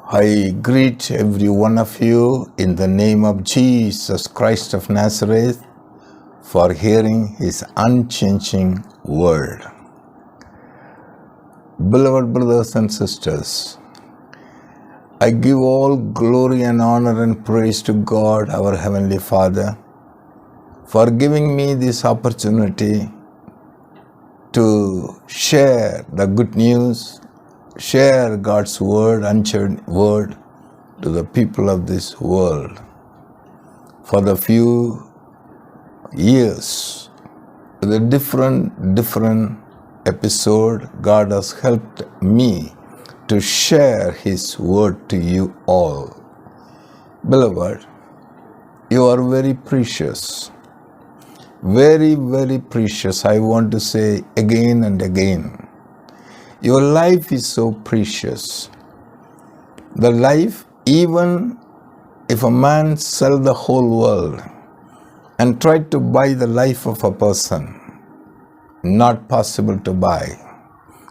I greet every one of you in the name of Jesus Christ of Nazareth for hearing His unchanging word. Beloved brothers and sisters, I give all glory and honor and praise to God, our Heavenly Father, for giving me this opportunity to share the good news, share God's word, unchanged word to the people of this world. For the few years, with a different episode, God has helped me to share His word to you all. Beloved, you are very precious. Very, very precious. I want to say again and again. Your life is so precious. The life, even if a man sell the whole world and try to buy the life of a person, not possible to buy,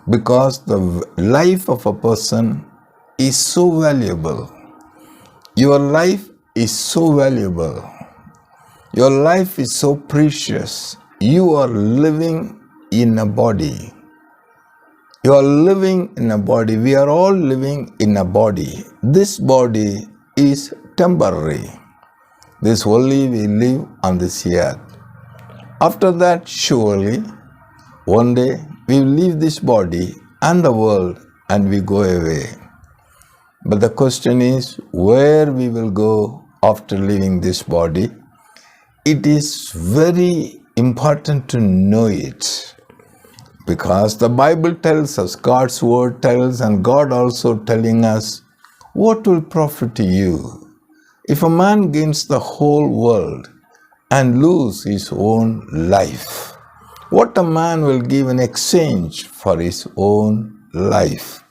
because the life of a person is so valuable. Your life is so valuable. Your life is so precious. You are living in a body. You are living in a body. We are all living in a body. This body is temporary. This only we live on this earth. After that, surely, one day we will leave this body and the world and we go away. But the question is, where we will go after leaving this body? It is very important to know it. Because the Bible tells us, God's word tells, and God also telling us, what will profit you if a man gains the whole world and lose his own life? What a man will give in exchange for his own life?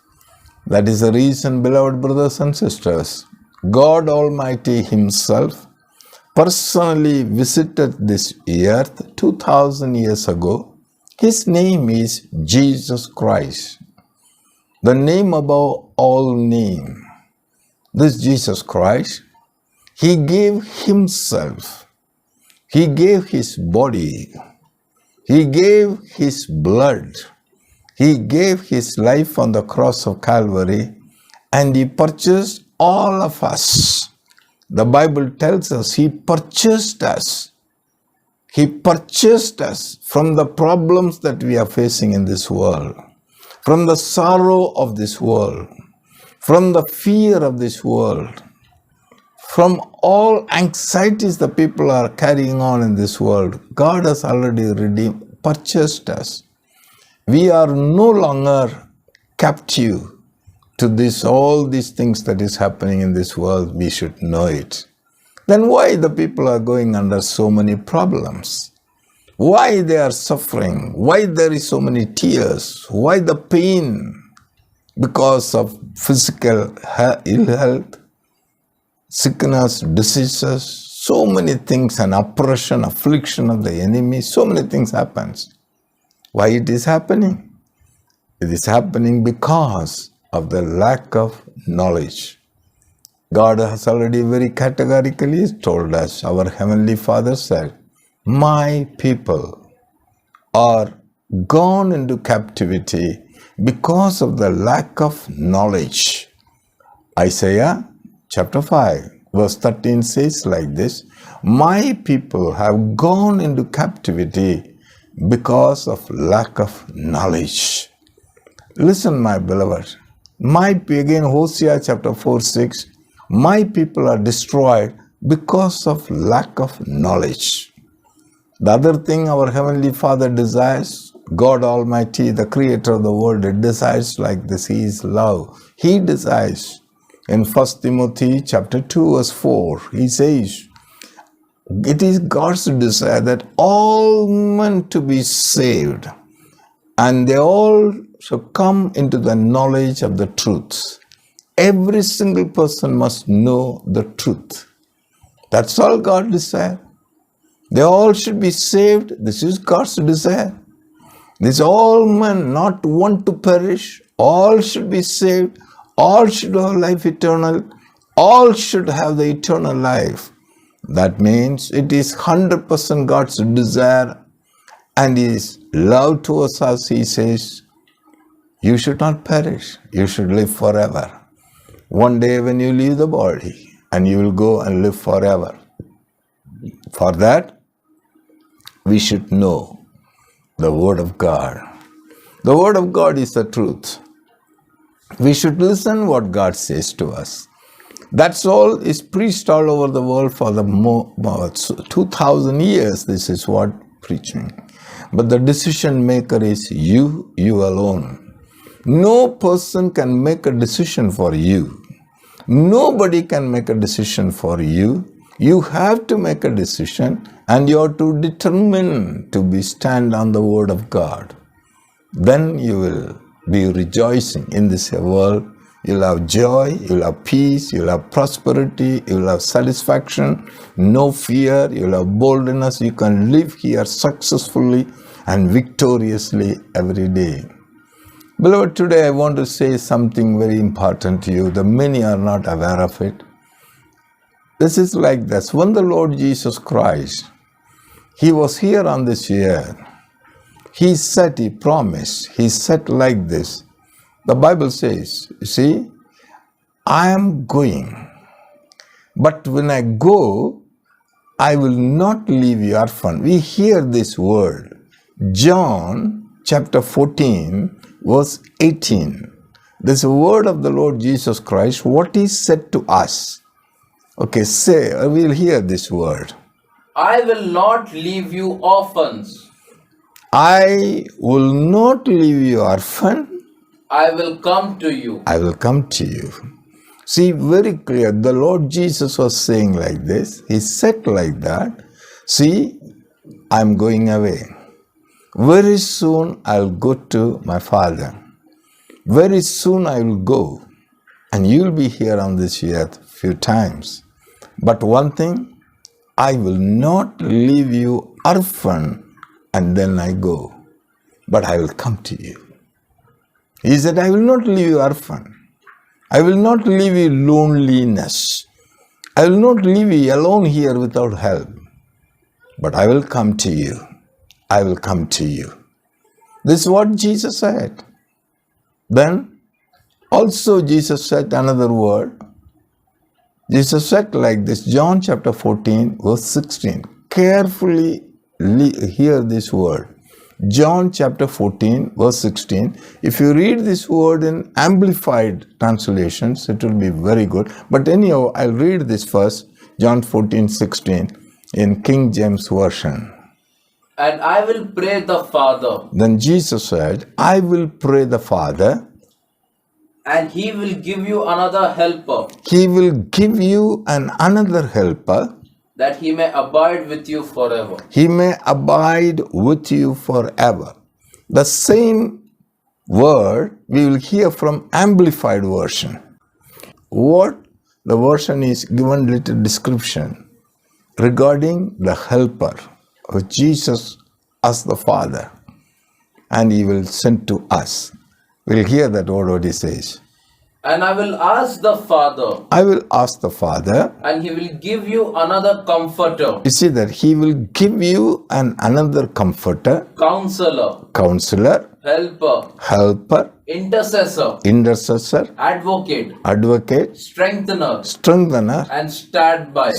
That is the reason, beloved brothers and sisters, God Almighty Himself personally visited this earth 2000 years ago. His name is Jesus Christ, the name above all name. This Jesus Christ, He gave Himself. He gave His body. He gave His blood. He gave His life on the cross of Calvary, and He purchased all of us. The Bible tells us He purchased us. He purchased us from the problems that we are facing in this world, from the sorrow of this world, from the fear of this world, from all anxieties the people are carrying on in this world. God has already redeemed, purchased us. We are no longer captive to all these things that is happening in this world. We should know it. Then why the people are going under so many problems? Why they are suffering? Why there is so many tears? Why the pain? Because of physical ill health, sickness, diseases, so many things, and oppression, affliction of the enemy, so many things happens. Why it is happening? It is happening because of the lack of knowledge. God has already very categorically told us, our Heavenly Father said, my people are gone into captivity because of the lack of knowledge. Isaiah chapter 5 verse 13 says like this, my people have gone into captivity because of lack of knowledge. Listen, my beloved. Again, Hosea chapter 4:6, my people are destroyed because of lack of knowledge. The other thing our Heavenly Father desires, God Almighty, the Creator of the world, desires like this. He is love. He desires. In 1 Timothy chapter 2 verse 4, he says, it is God's desire that all men to be saved, and they all shall come into the knowledge of the truth. Every single person must know the truth. That's all God desires. They all should be saved. This is God's desire. This all men, not one to perish. All should be saved. All should have life eternal. All should have the eternal life. That means it is 100% God's desire and His love towards us. He says, you should not perish. You should live forever. One day when you leave the body, and you will go and live forever. For that, we should know the Word of God. The Word of God is the truth. We should listen what God says to us. That's all is preached all over the world for the 2,000 years. This is what preaching. But the decision maker is you alone. No person can make a decision for you. Nobody can make a decision for you. You have to make a decision, and you are to determine to stand on the Word of God. Then you will be rejoicing in this world. You'll have joy, you'll have peace, you'll have prosperity, you'll have satisfaction, no fear, you'll have boldness. You can live here successfully and victoriously every day. Beloved, today I want to say something very important to you. The many are not aware of it. This is like this. When the Lord Jesus Christ, He was here on this earth, He said, He promised, He said like this. The Bible says, you see, I am going, but when I go, I will not leave you orphan. We hear this word. John chapter 14, verse 18. This is a word of the Lord Jesus Christ, what He said to us. Okay, we'll hear this word. I will not leave you orphans. I will not leave you orphan. I will come to you. I will come to you. See, very clear. The Lord Jesus was saying like this. He said like that. See, I'm going away. Very soon I'll go to my Father. Very soon I will go, and you'll be here on this earth few times. But one thing, I will not leave you orphan and then I go, but I will come to you. He said, I will not leave you orphan. I will not leave you loneliness. I will not leave you alone here without help, but I will come to you. I will come to you. This is what Jesus said. Then also Jesus said another word. Jesus said like this, John chapter 14, verse 16. Carefully hear this word. John chapter 14, verse 16. If you read this word in amplified translations, it will be very good. But anyhow, I'll read this first. John 14, 16 in King James Version. And I will pray the Father. Then Jesus said, I will pray the Father. And He will give you another helper. He will give you another helper. That He may abide with you forever. He may abide with you forever. The same word we will hear from Amplified Version. What the version is given little description regarding the helper of Jesus as the Father, and He will send to us. We'll hear that word what He says. And I will ask the Father. I will ask the Father. And He will give you another comforter. You see that He will give you another comforter. Counselor. Helper. Intercessor. Advocate. Strengthener. And stand by.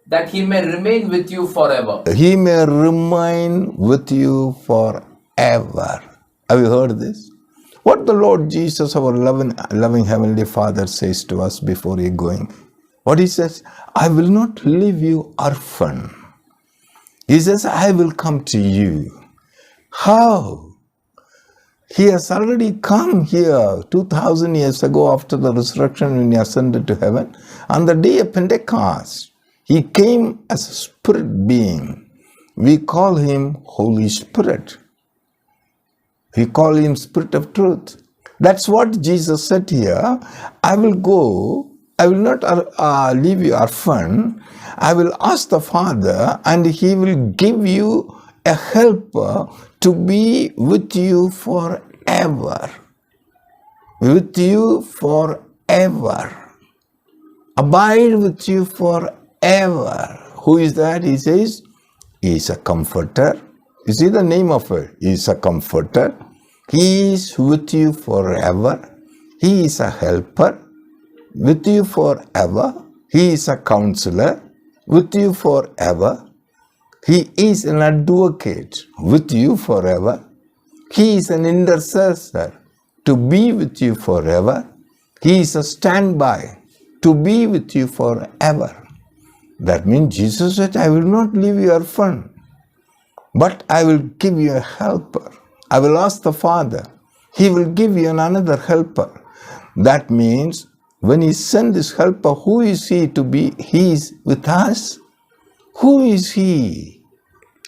That He may remain with you forever. He may remain with you forever. Have you heard this? What the Lord Jesus, our loving Heavenly Father, says to us before He going. What He says, I will not leave you orphan. He says, I will come to you. How? He has already come here 2,000 years ago after the resurrection when He ascended to heaven. On the day of Pentecost, He came as a spirit being. We call Him Holy Spirit. We call Him Spirit of Truth. That's what Jesus said here. I will go. I will not leave you orphan. I will ask the Father, and He will give you a helper to be with you forever. with you forever. Abide with you forever. Who is that? He says, He is a comforter. You see the name of it. He is a comforter. He is with you forever. He is a helper with you forever. He is a counselor with you forever. He is an advocate with you forever. He is an intercessor to be with you forever. He is a standby to be with you forever. That means Jesus said, I will not leave you orphan, but I will give you a helper. I will ask the Father. He will give you another helper. That means when He sent this helper, who is He to be? He is with us. Who is He?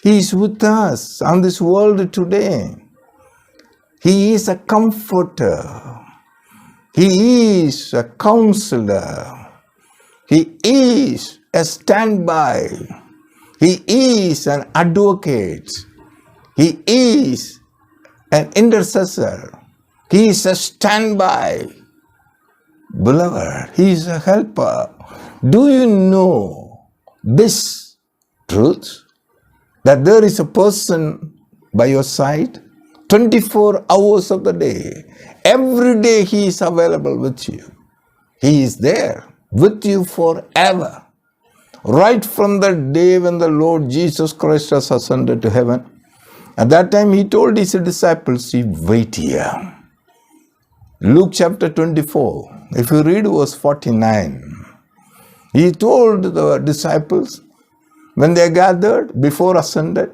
He is with us on this world today. He is a comforter. He is a counselor. He is a standby. He is an advocate. He is an intercessor. He is a standby. Beloved, He is a helper. Do you know this truth? That there is a person by your side 24 hours of the day. Every day He is available with you. He is there with you forever. Right from the day when the Lord Jesus Christ has ascended to heaven. At that time He told His disciples, wait here. Luke chapter 24, if you read verse 49, He told the disciples, when they gathered before ascended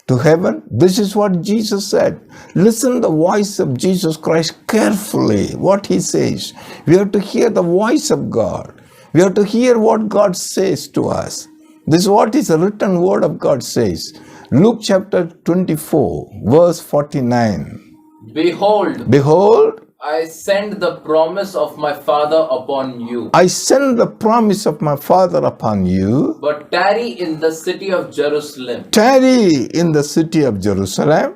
to heaven, this is what Jesus said. Listen the voice of Jesus Christ carefully, what He says. We have to hear the voice of God. We have to hear what God says to us. This is what His written word of God says. Luke chapter 24, verse 49. Behold, I send the promise of my Father upon you. I send the promise of my Father upon you. But tarry in the city of Jerusalem. Tarry in the city of Jerusalem.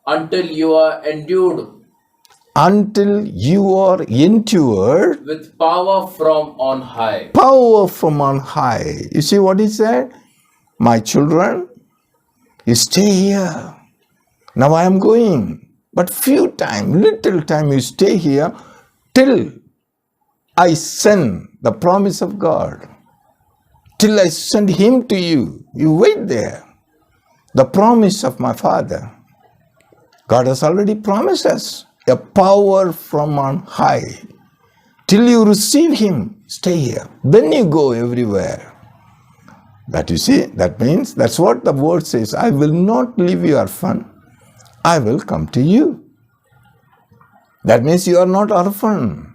Until you are endued. Until you are endued. With power from on high. Power from on high. You see what He said? My children, you stay here. Now I am going. But little time you stay here till I send the promise of God. Till I send Him to you. You wait there. The promise of my Father. God has already promised us a power from on high. Till you receive Him, stay here. Then you go everywhere. That you see, that means, that's what the word says. I will not leave you orphan. I will come to you. That means you are not orphan.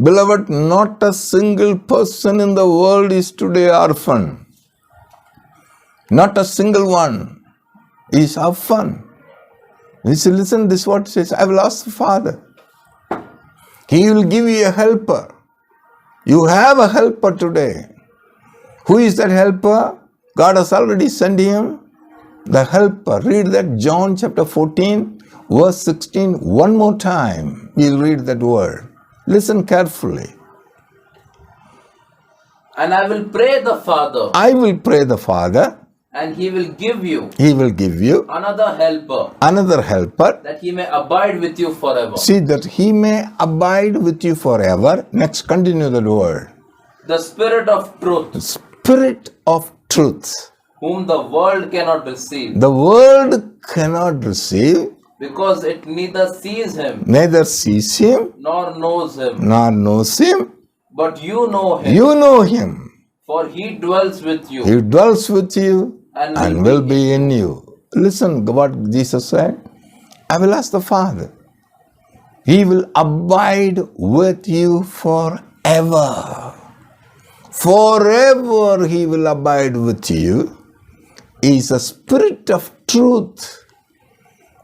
Beloved, not a single person in the world is today orphan. Not a single one is orphan. You see, listen, this is what it says. I will ask the Father. He will give you a helper. You have a helper today. Who is that helper? God has already sent Him. The helper. Read that John chapter 14, verse 16. One more time. You'll read that word. Listen carefully. And I will pray the Father. I will pray the Father. And He will give you. He will give you. Another helper. Another helper. That He may abide with you forever. See, that He may abide with you forever. Next, continue the word. The Spirit of truth. The Spirit of truth. Whom the world cannot receive. The world cannot receive. Because it neither sees Him. Neither sees Him. Nor knows Him. Nor knows Him. But you know Him. You know Him. For He dwells with you. He dwells with you and will be in you. Listen what Jesus said. I will ask the Father. He will abide with you forever. Forever He will abide with you. He is a Spirit of truth.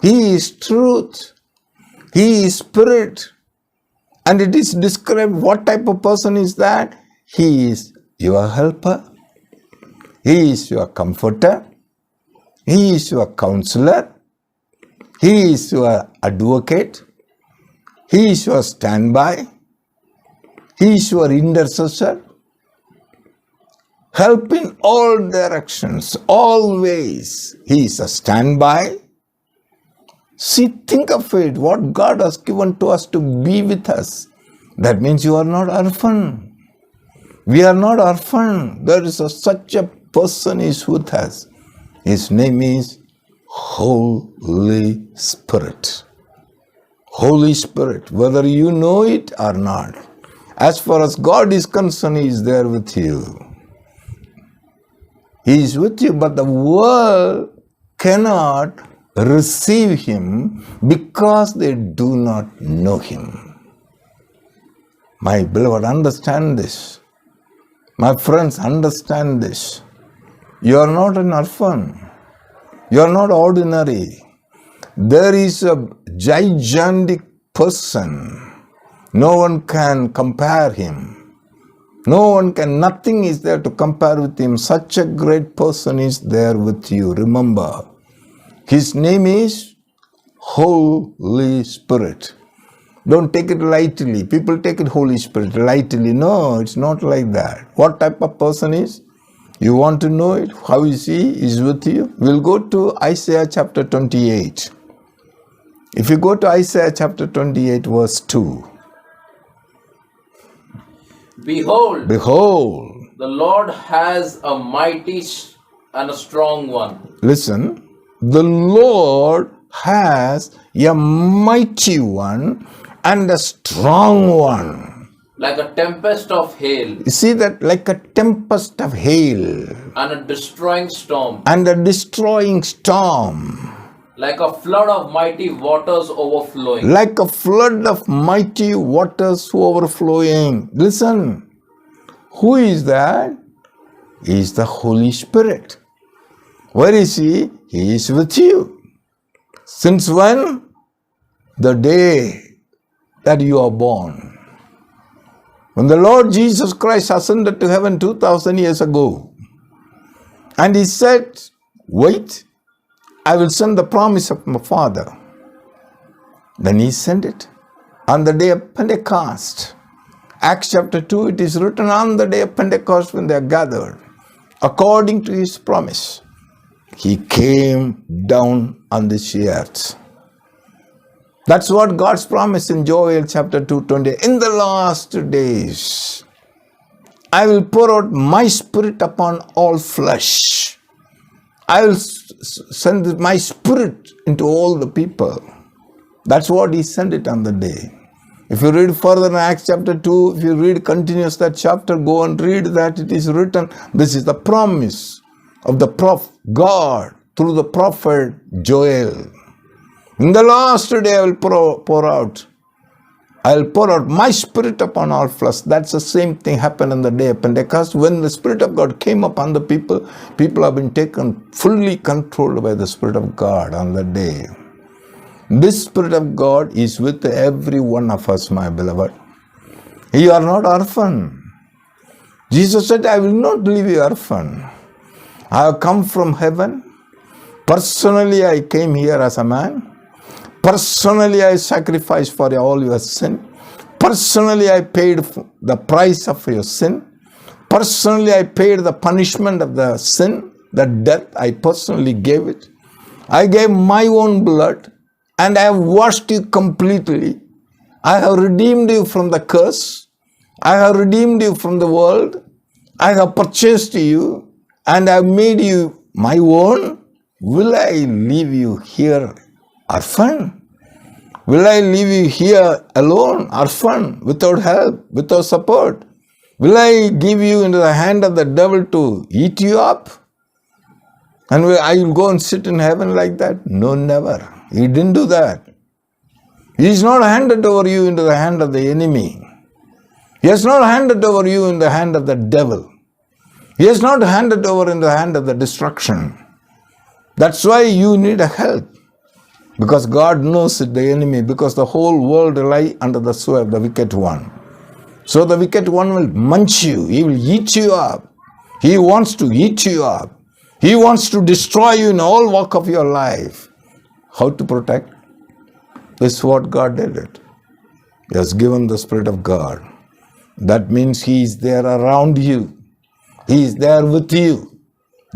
He is truth. He is Spirit. And it is described what type of person is that? He is your helper. He is your comforter. He is your counselor. He is your advocate. He is your standby. He is your intercessor. Help in all directions, always. He is a standby. See, think of it, what God has given to us to be with us. That means you are not orphan. We are not orphan. There is such a person is with us. His name is Holy Spirit. Holy Spirit, whether you know it or not. As far as God is concerned, He is there with you. He is with you, but the world cannot receive Him because they do not know Him. My beloved, understand this. My friends, understand this. You are not an orphan. You are not ordinary. There is a gigantic person. No one can compare Him. Nothing is there to compare with Him. Such a great person is there with you. Remember, His name is Holy Spirit. Don't take it lightly. People take it Holy Spirit lightly. No, it's not like that. What type of person is? You want to know it? How is He? Is with you? We'll go to Isaiah chapter 28. If you go to Isaiah chapter 28 verse 2. Behold, the Lord has a mighty and a strong one. Listen, the Lord has a mighty one and a strong one. Like a tempest of hail. You see that? Like a tempest of hail. And a destroying storm. Like a flood of mighty waters overflowing. Like a flood of mighty waters overflowing. Listen, who is that? He is the Holy Spirit. Where is He? He is with you. Since when? The day that you are born. When the Lord Jesus Christ ascended to heaven 2000 years ago, and He said, wait, I will send the promise of my Father. Then He sent it on the day of Pentecost. Acts chapter 2, it is written on the day of Pentecost when they are gathered. According to His promise, He came down on this earth. That's what God's promise in Joel chapter 2:20. In the last days, I will pour out my Spirit upon all flesh. I will send my Spirit into all the people. That's what He sent it on the day. If you read further in Acts chapter 2, if you read continuous that chapter, go and read that it is written. This is the promise of the God through the prophet Joel. In the last day I will pour out my Spirit upon all flesh. That's the same thing happened on the day of Pentecost. When the Spirit of God came upon the people, people have been taken, fully controlled by the Spirit of God on that day. This Spirit of God is with every one of us, my beloved. You are not orphan. Jesus said, I will not leave you orphan. I have come from heaven. Personally, I came here as a man. Personally, I sacrificed for all your sin. Personally, I paid the price of your sin. Personally, I paid the punishment of the sin, the death. I personally gave it. I gave my own blood and I have washed you completely. I have redeemed you from the curse. I have redeemed you from the world. I have purchased you and I have made you my own. Will I leave you here orphan? Will I leave you here alone, orphan, without help, without support? Will I give you into the hand of the devil to eat you up? And I will go and sit in heaven like that? No, never. He didn't do that. He is not handed over you into the hand of the enemy. He has not handed over you in the hand of the devil. He has not handed over in the hand of the destruction. That's why you need a help. Because God knows it, the enemy, because the whole world lies under the sway of the wicked one. So the wicked one will munch you. He will eat you up. He wants to eat you up. He wants to destroy you in all walk of your life. How to protect? This is what God did it. He has given the Spirit of God. That means He is there around you. He is there with you.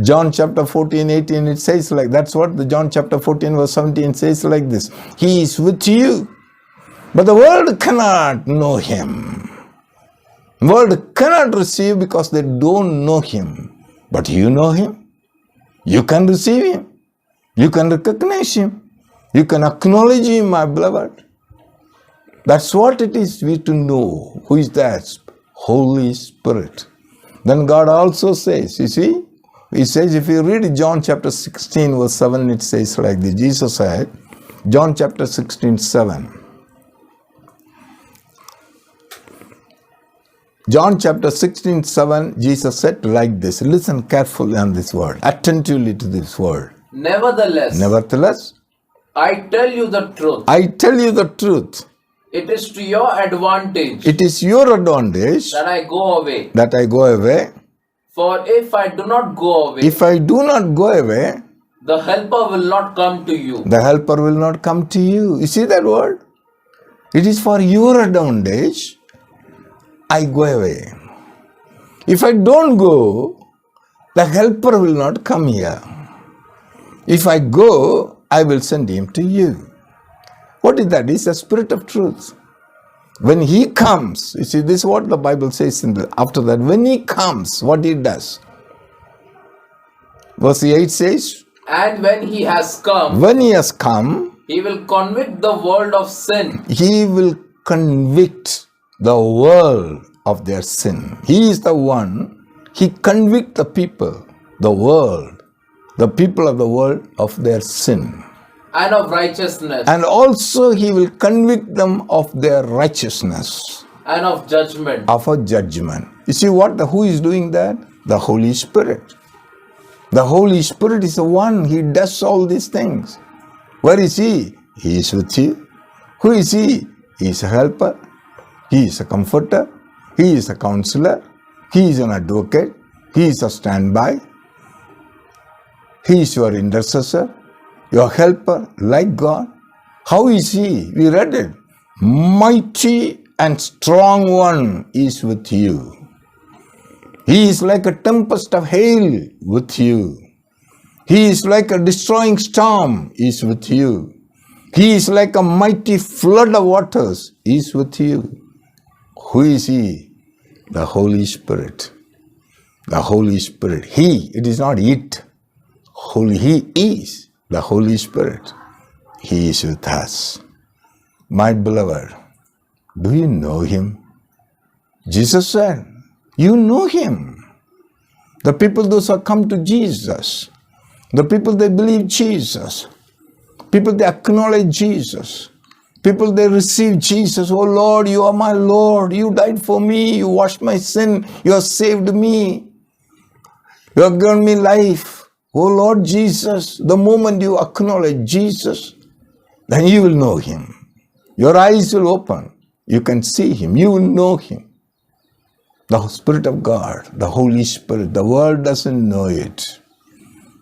John chapter 14, 18, it says like, that's what the John chapter 14 verse 17 says like this. He is with you. But the world cannot know Him. The world cannot receive because they don't know Him. But you know Him. You can receive Him. You can recognize Him. You can acknowledge Him, my beloved. That's what it is we to know. Who is that? Holy Spirit. Then God also says, you see, He says, if you read John chapter 16 verse 7, it says like this. Jesus said, John chapter 16, 7. John chapter 16, 7, Jesus said like this. Listen carefully on this word. Attentively to this word. Nevertheless, I tell you the truth. I tell you the truth. It is to your advantage It is your advantage that I go away. that I go away. For if I do not go away, If I do not go away, the Helper will not come to you. the Helper will not come to you. You see that word? It is for your advantage. I go away. If I don't go, the Helper will not come here. If I go, I will send Him to you. What is that? It's the Spirit of truth. When He comes, you see, this is what the Bible says after that. When He comes, what He does? Verse 8 says, And when He has come, when He has come, He will convict the world of sin. He will convict the world of their sin. He is the one, He convicts the people, the world, the people of the world of their sin. And of righteousness. And also He will convict them of their righteousness. And of judgment. Of a judgment. You see who is doing that? The Holy Spirit. The Holy Spirit is the one, He does all these things. Where is He? He is with you. Who is He? He is a helper. He is a comforter. He is a counselor. He is an advocate. He is a standby. He is your intercessor, your helper, like God. How is He? We read it. Mighty and strong one is with you. He is like a tempest of hail with you. He is like a destroying storm is with you. He is like a mighty flood of waters is with you. Who is He? The Holy Spirit. The Holy Spirit. He, it is not it. He is the Holy Spirit. He is with us. My beloved, do you know Him? Jesus said, you know Him. The people, those who come to Jesus, the people, they believe Jesus. People, they acknowledge Jesus. People, they receive Jesus. Oh Lord, you are my Lord. You died for me. You washed my sin. You have saved me. You have given me life. Oh Lord Jesus, the moment you acknowledge Jesus, then you will know Him. Your eyes will open. You can see Him. You will know Him. The Spirit of God, the Holy Spirit, the world doesn't know it.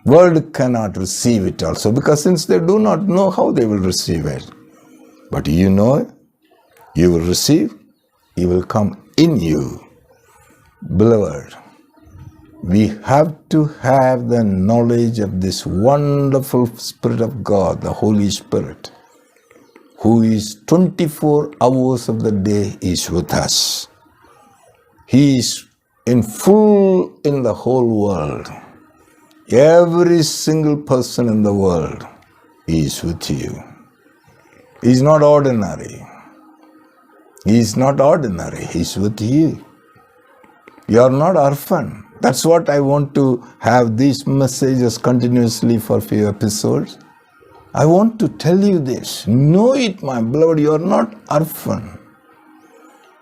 World cannot receive it also, because since they do not know how they will receive it. But you know it, you will receive, He will come in you. Beloved, we have to have the knowledge of this wonderful Spirit of God, the Holy Spirit, who is 24 hours of the day is with us. He is in full in the whole world. Every single person in the world is with you. He is not ordinary. He is not ordinary. He is with you. You are not orphan. That's what I want to have these messages continuously for a few episodes. I want to tell you this. Know it, my beloved. You are not orphan.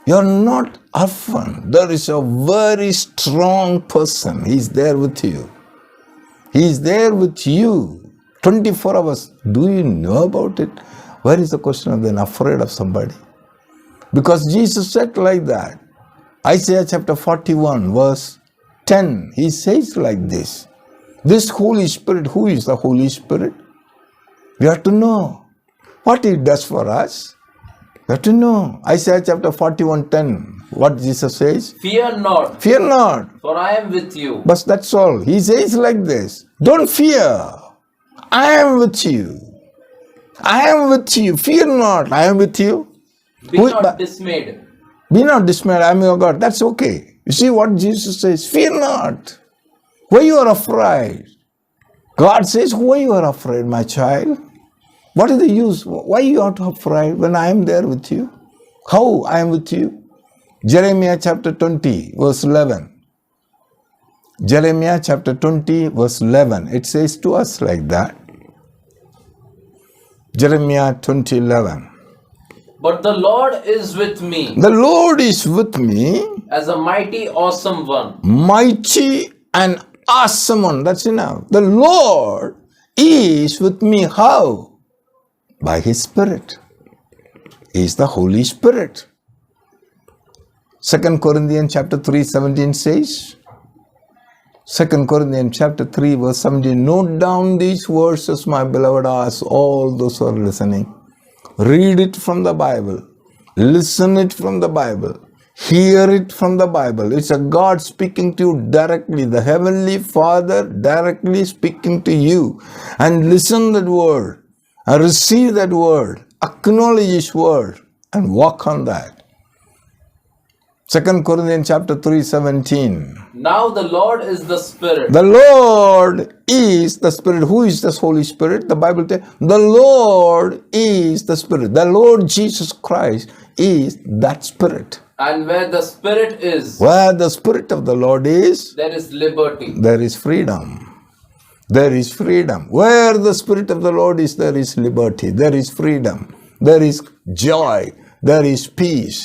You are not orphan. There is a very strong person. He is there with you. He is there with you 24 hours. Do you know about it? Where is the question of then afraid of somebody? Because Jesus said like that. Isaiah chapter 41 verse 10, He says like this. This Holy Spirit, who is the Holy Spirit? We have to know what He does for us. You have to know. Isaiah chapter 41:10. What Jesus says? Fear not, Fear not. for I am with you. But that's all. He says like this. Don't fear. I am with you. I am with you. Fear not. I am with you. Be not dismayed. Be not dismayed. I am your God. That's okay. You see what Jesus says? Fear not. Why you are afraid? God says, why you are afraid, my child? What is the use? Why you are afraid when I am there with you? How I am with you? Jeremiah chapter 20, verse 11. Jeremiah chapter 20, verse 11. It says to us like that. Jeremiah 20:11. But the Lord is with me The Lord is with me, as a mighty, awesome one. mighty and awesome one. That's enough. The Lord is with me. How? By His Spirit. He is the Holy Spirit. 2 Corinthians chapter 3:17 says, 2 Corinthians chapter 3 verse 17, note down these verses, my beloved, as all those who are listening. Read it from the Bible. Listen it from the Bible. Hear it from the Bible. It's a God speaking to you directly. The Heavenly Father directly speaking to you. And listen that word. And receive that word. Acknowledge His word. And walk on that. 2 Corinthians chapter 3:17. Now the Lord is the Spirit. The Lord is the Spirit. Who is the Holy Spirit? The Bible tells the Lord is the Spirit. The Lord Jesus Christ is that Spirit. And where the Spirit is, Where the Spirit of the Lord is, there is liberty. there is freedom. There is freedom. Where the Spirit of the Lord is, there is liberty. There is freedom. There is joy. There is peace.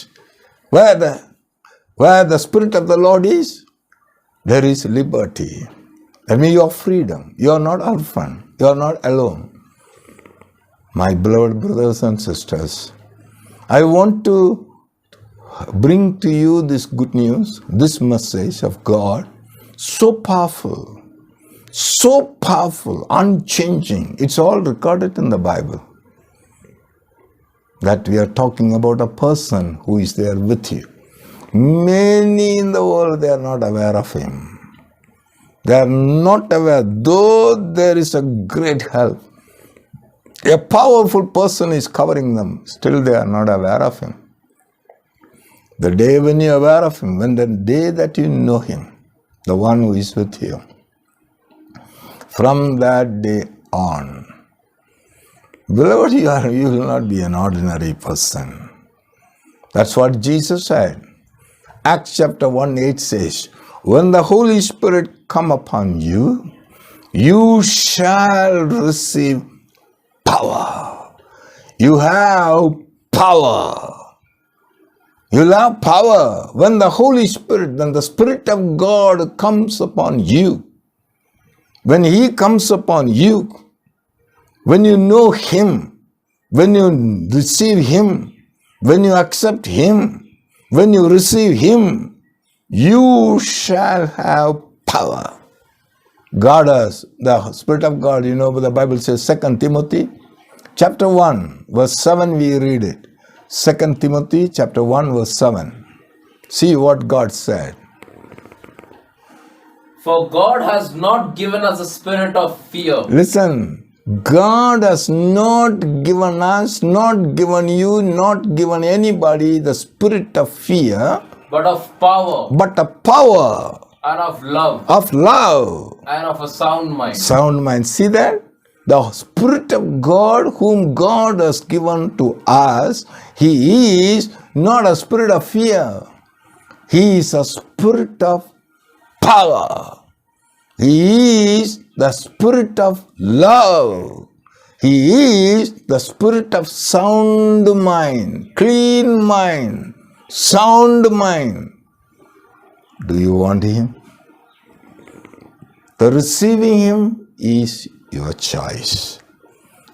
Where the Spirit of the Lord is, there is liberty. That means you have freedom. You are not orphan. You are not alone. My beloved brothers and sisters, I want to bring to you this good news, this message of God, so powerful, unchanging. It's all recorded in the Bible. That we are talking about a person who is there with you. Many in the world, they are not aware of Him. They are not aware, though there is a great help. A powerful person is covering them, still they are not aware of Him. The day when you are aware of Him, when the day that you know Him, the one who is with you, from that day on, beloved, you will not be an ordinary person. That's what Jesus said. Acts chapter 1:8 says, when the Holy Spirit come upon you, you shall receive power. You have power. You'll have power. When the Holy Spirit, when the Spirit of God comes upon you, when He comes upon you, when you know Him, when you receive Him, when you accept Him, when you receive Him, you shall have power. God has, the Spirit of God, the Bible says 2 Timothy chapter 1 verse 7 we read it. 2 Timothy chapter 1 verse 7. See what God said. For God has not given us a spirit of fear. Listen, God has not given us, not given you, not given anybody the spirit of fear, but of power, but a power and of love, and of a sound mind. Sound mind. See that? The Spirit of God whom God has given to us, He is not a spirit of fear. He is a spirit of power. He is the spirit of love. He is the spirit of sound mind, clean mind, sound mind. Do you want Him? The receiving Him is your choice.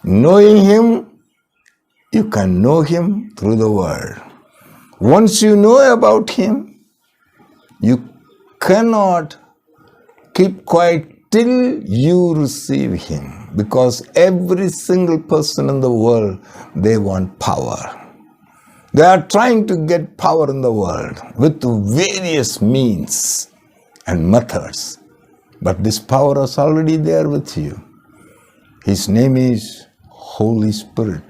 Knowing Him, you can know Him through the Word. Once you know about Him, you cannot keep quiet till you receive Him. Because every single person in the world, they want power. They are trying to get power in the world with various means and methods. But this power is already there with you. His name is Holy Spirit,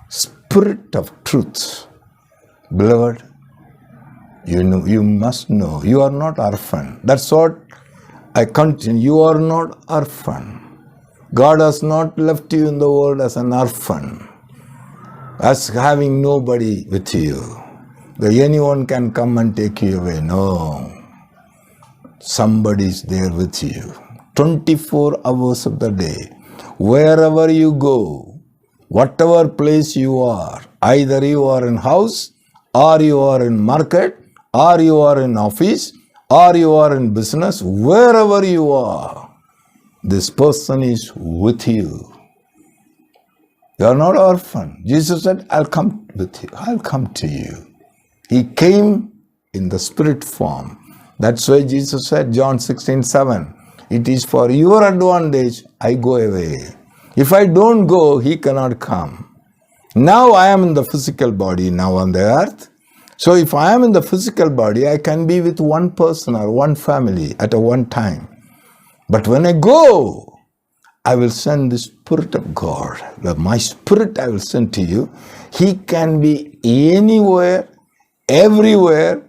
Spirit of truth. Beloved, you must know, you are not orphan. That's what I continue. You are not orphan. God has not left you in the world as an orphan, as having nobody with you. That anyone can come and take you away. No. Somebody is there with you. 24 hours of the day. Wherever you go, whatever place you are, either you are in house, or you are in market, or you are in office, or you are in business, wherever you are, this person is with you. You are not orphan. Jesus said, I'll come with you. I'll come to you. He came in the spirit form. That's why Jesus said, John 16:7, it is for your advantage I go away. If I don't go, he cannot come. Now I am in the physical body now on the earth. So if I am in the physical body, I can be with one person or one family at a one time. But when I go, I will send the Spirit of God. My Spirit I will send to you. He can be anywhere, everywhere,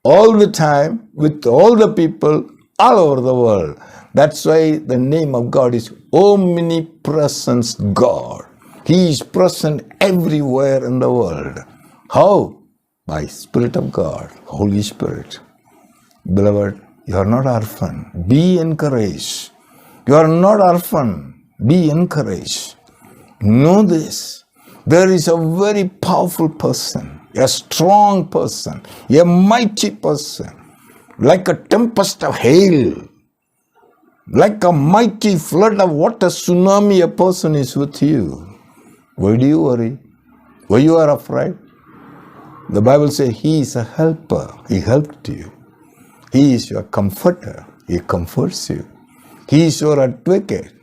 all the time, with all the people, all over the world. That's why the name of God is Omnipresence God. He is present everywhere in the world. How? By Spirit of God, Holy Spirit. Beloved, you are not orphan. Be encouraged. You are not orphan. Be encouraged. Know this. There is a very powerful person, a strong person, a mighty person, like a tempest of hail, like a mighty flood of water tsunami. A person is with you. Why do you worry? Why you are afraid? The Bible says He is a helper. He helped you. He is your comforter. He comforts you. He is your advocate.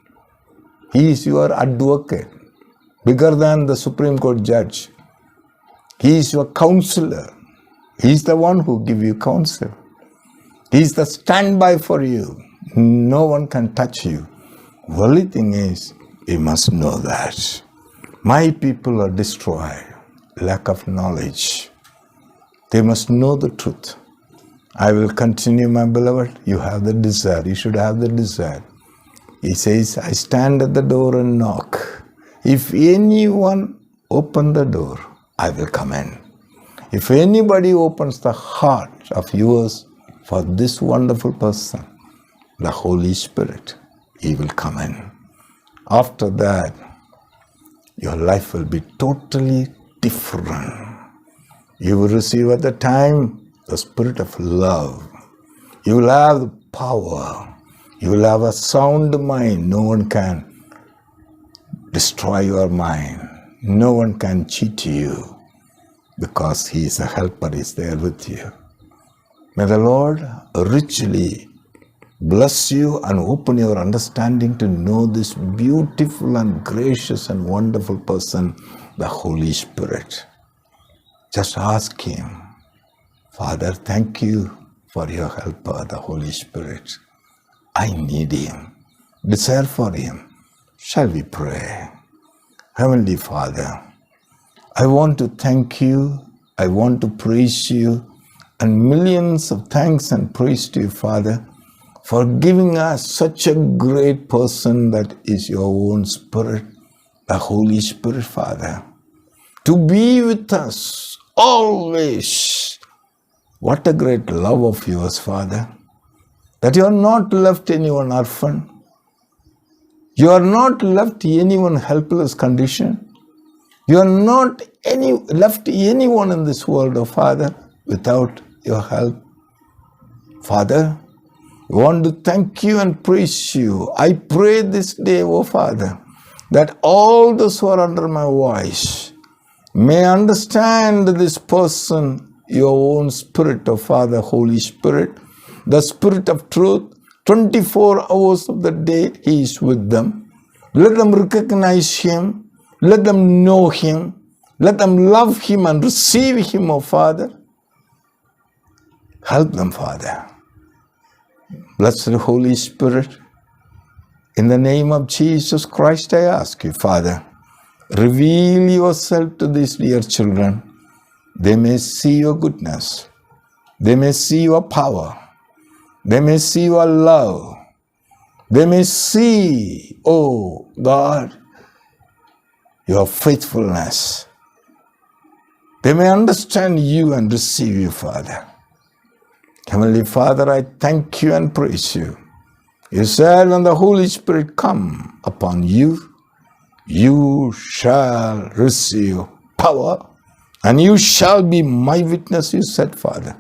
He is your advocate, bigger than the Supreme Court judge. He is your counselor. He is the one who gives you counsel. He is the standby for you. No one can touch you. Only thing is, you must know that my people are destroyed. Lack of knowledge. They must know the truth. I will continue, my beloved. You have the desire. You should have the desire. He says, I stand at the door and knock. If anyone open the door, I will come in. If anybody opens the heart of yours for this wonderful person, the Holy Spirit, He will come in. After that, your life will be totally different. You will receive at the time the spirit of love. You will have the power. You will have a sound mind. No one can destroy your mind. No one can cheat you because He is a helper. He is there with you. May the Lord richly bless you and open your understanding to know this beautiful and gracious and wonderful person, the Holy Spirit. Just ask Him, Father, thank you for your helper, the Holy Spirit. I need Him. Desire for Him. Shall we pray? Heavenly Father, I want to thank you. I want to praise you. And millions of thanks and praise to you, Father, for giving us such a great person that is your own Spirit, the Holy Spirit, Father, to be with us always. What a great love of yours, Father, that you are not left anyone orphan. You are not left anyone helpless condition. You are not left anyone in this world, oh Father, without your help. Father, I want to thank you and praise you. I pray this day, oh Father, that all those who are under my voice may understand this person, your own Spirit, oh Father, Holy Spirit, the Spirit of truth. 24 hours of the day, He is with them. Let them recognize Him. Let them know Him. Let them love Him and receive Him, O Father. Help them, Father. Blessed Holy Spirit, in the name of Jesus Christ, I ask you, Father, reveal yourself to these dear children. They may see your goodness. They may see your power. They may see your love. They may see, oh God, your faithfulness. They may understand you and receive you, Father. Heavenly Father, I thank you and praise you. You said when the Holy Spirit come upon you, you shall receive power, and you shall be my witness, you said, Father.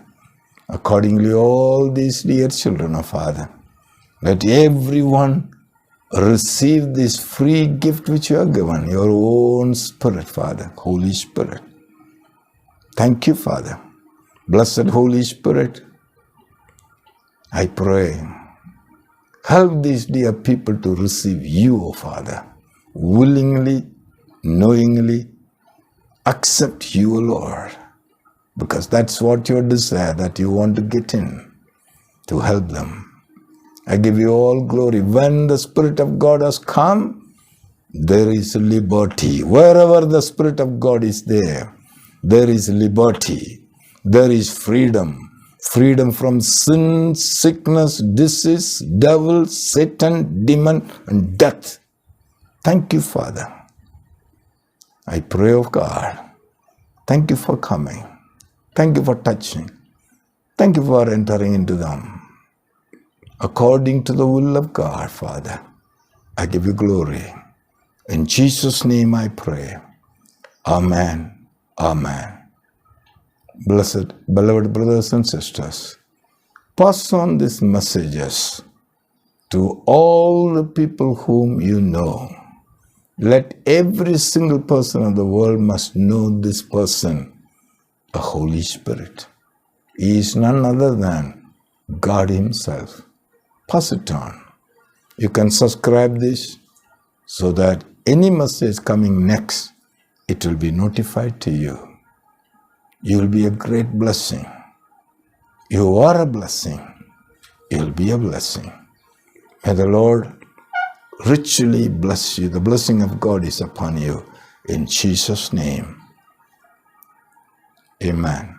Accordingly, all these dear children of Father, let everyone receive this free gift which you have given, your own Spirit, Father, Holy Spirit. Thank you, Father. Blessed Holy Spirit, I pray, help these dear people to receive you, O Father, willingly, knowingly, accept you, O Lord, because that's what your desire, that you want to get in, to help them. I give you all glory. When the Spirit of God has come, there is liberty. Wherever the Spirit of God is there is liberty. There is freedom. Freedom from sin, sickness, disease, devil, Satan, demon, and death. Thank you, Father. I pray, of God, thank you for coming. Thank you for touching. Thank you for entering into them. According to the will of God, Father, I give you glory. In Jesus' name I pray. Amen. Amen. Blessed, beloved brothers and sisters, pass on these messages to all the people whom you know. Let every single person of the world must know this person, the Holy Spirit. He is none other than God Himself. Pass it on. You can subscribe this so that any message coming next, it will be notified to you. You will be a great blessing. You are a blessing. You will be a blessing. May the Lord richly bless you. The blessing of God is upon you. In Jesus' name, amen.